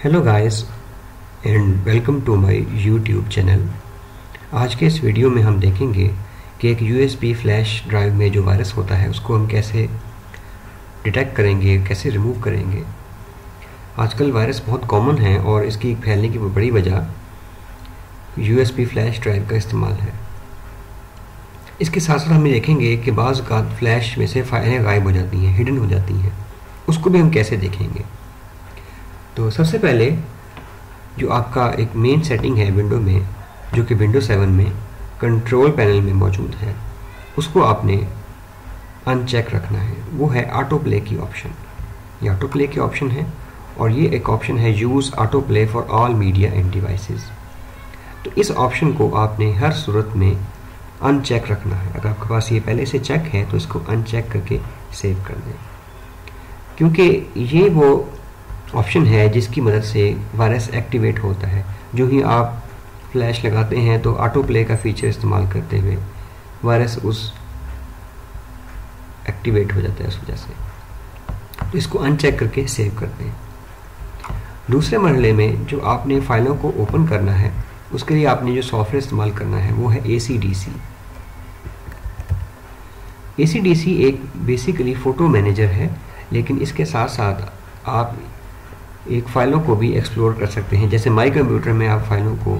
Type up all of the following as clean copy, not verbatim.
Hello guys and welcome to my YouTube channel. आज के इस वीडियो में हम देखेंगे कि एक यूएसबी फ्लैश ड्राइव में जो वायरस होता है उसको हम कैसे डिटेक्ट करेंगे, कैसे रिमूव करेंगे। आजकल वायरस बहुत कॉमन है और इसकी फैलने की बड़ी वजह यूएसबी फ्लैश ड्राइव का इस्तेमाल है। इसके साथ साथ हम देखेंगे कि बाज़ औक़ात फ्लैश में से फाइलें गायब हो जाती हैं, हिडन हो जाती हैं, उसको भी हम कैसे देखेंगे। तो सबसे पहले जो आपका एक मेन सेटिंग है विंडो में, जो कि विंडो 7 में कंट्रोल पैनल में मौजूद है, उसको आपने अनचेक रखना है। वो है ऑटो प्ले की ऑप्शन। ये ऑटो प्ले की ऑप्शन है और ये एक ऑप्शन है use auto play for all media end devices. तो इस ऑप्शन को आपने हर सूरत में अनचेक रखना है। अगर आपके पास ये पहले से चेक है तो इसको अनचेक करके सेव कर दें, क्योंकि ये वो ऑप्शन है जिसकी मदद से वायरस एक्टिवेट होता है। जो ही आप फ्लैश लगाते हैं तो ऑटो प्ले का फीचर इस्तेमाल करते हुए वायरस उस एक्टिवेट हो जाता है उस वजह से। तो इसको अनचेक करके सेव करते हैं। दूसरे मरहले में जो आपने फाइलों को ओपन करना है उसके लिए आपने जो सॉफ्टवेयर इस्तेमाल करना है वो है ACDC। ACDC एक बेसिकली फ़ोटो मैनेजर है, लेकिन इसके साथ साथ आप एक फ़ाइलों को भी एक्सप्लोर कर सकते हैं। जैसे माई कंप्यूटर में आप फाइलों को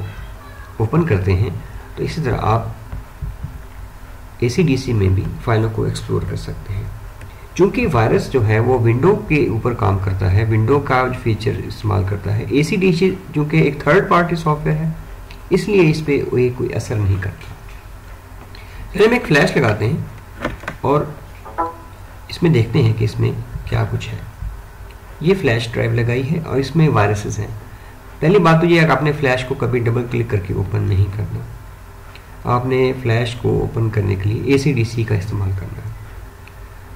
ओपन करते हैं तो इसी तरह आप ACDC में भी फाइलों को एक्सप्लोर कर सकते हैं। चूँकि वायरस जो है वो विंडो के ऊपर काम करता है, विंडो का जो फीचर इस्तेमाल करता है, ACDC चूँकि एक थर्ड पार्टी सॉफ्टवेयर है इसलिए इस पर कोई असर नहीं करता। चलिए हम एक फ्लैश लगाते हैं और इसमें देखते हैं कि इसमें क्या कुछ है। ये फ्लैश ड्राइव लगाई है और इसमें वायरसेस हैं। पहली बात तो ये है कि आपने फ्लैश को कभी डबल क्लिक करके ओपन नहीं करना। आपने फ्लैश को ओपन करने के लिए ACDC का इस्तेमाल करना है,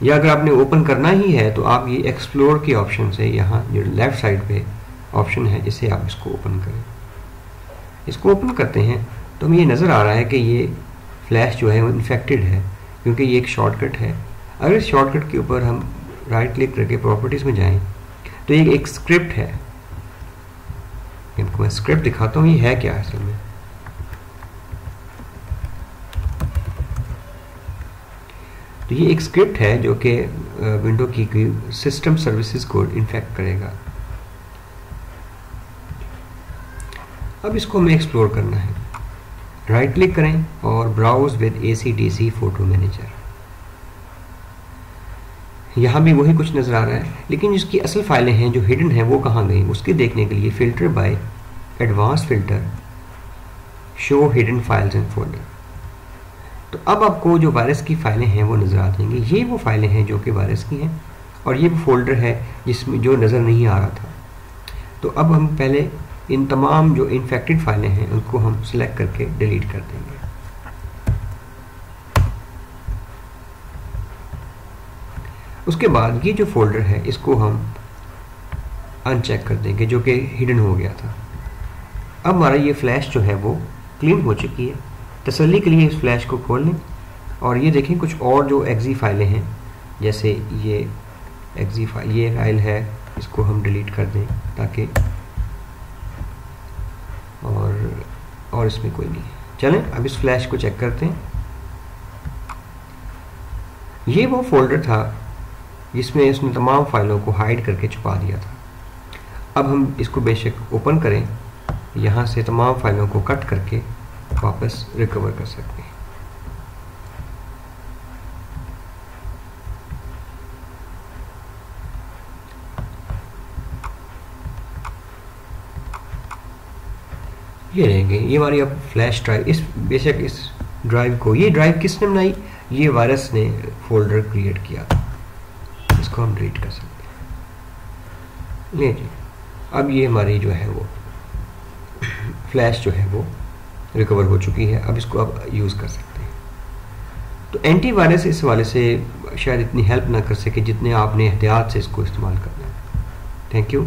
या अगर आपने ओपन करना ही है तो आप ये एक्सप्लोर के ऑप्शन से यहाँ जो लेफ़्ट साइड पे ऑप्शन है इससे आप इसको ओपन करें। इसको ओपन करते हैं तो हमें ये नज़र आ रहा है कि ये फ्लैश जो है वो इन्फेक्टेड है, क्योंकि ये एक शॉर्टकट है। अगर इस शॉर्टकट के ऊपर हम राइट क्लिक करके प्रॉपर्टीज़ में जाएं तो ये एक स्क्रिप्ट है। इनको मैं स्क्रिप्ट दिखाता हूँ ये है क्या असल में। तो ये एक स्क्रिप्ट है जो कि विंडो की सिस्टम सर्विसेज को इन्फेक्ट करेगा। अब इसको हमें एक्सप्लोर करना है। राइट क्लिक करें और browse with ACDC photo manager. यहाँ भी वही कुछ नज़र आ रहा है, लेकिन जिसकी असल फाइलें हैं जो हिडन हैं वो कहाँ गई उसके देखने के लिए filter by advance filter show hidden files and folder. तो अब आपको जो वायरस की फाइलें हैं वो नज़र आ जाएंगी। ये वो फाइलें हैं जो कि वायरस की हैं और ये वो फोल्डर है जिसमें जो नज़र नहीं आ रहा था। तो अब हम पहले इन तमाम जो इन्फेक्टेड फाइलें हैं उनको हम सिलेक्ट करके डिलीट कर देंगे। उसके बाद ये जो फोल्डर है इसको हम अनचेक कर देंगे जो कि हिडन हो गया था। अब हमारा ये फ्लैश जो है वो क्लीन हो चुकी है। तसल्ली के लिए इस फ्लैश को खोल लें और ये देखें कुछ और जो एक्जी फाइलें हैं, जैसे ये एक्जी फाइल, ये फाइल है, इसको हम डिलीट कर दें ताकि और इसमें कोई नहीं है। चलें अब इस फ्लैश को चेक करते हैं। ये वो फोल्डर था जिसमें इसने तमाम फाइलों को हाइड करके छुपा दिया था। अब हम इसको बेशक ओपन करें, यहाँ से तमाम फाइलों को कट करके वापस रिकवर कर सकते हैं। ये रहेंगे, ये हमारी अब फ्लैश ड्राइव। इस बेशक इस ड्राइव को, ये ड्राइव किसने बनाई? ये वायरस ने फोल्डर क्रिएट किया था। इसको हम डिलीट कर सकते हैं। ले जी, अब ये हमारी जो है वो फ्लैश जो है वो रिकवर हो चुकी है। अब इसको अब यूज़ कर सकते हैं। तो एंटीवायरस इस हवाले से शायद इतनी हेल्प ना कर सके जितने आपने एहतियात से इसको इस्तेमाल करना है। Thank you.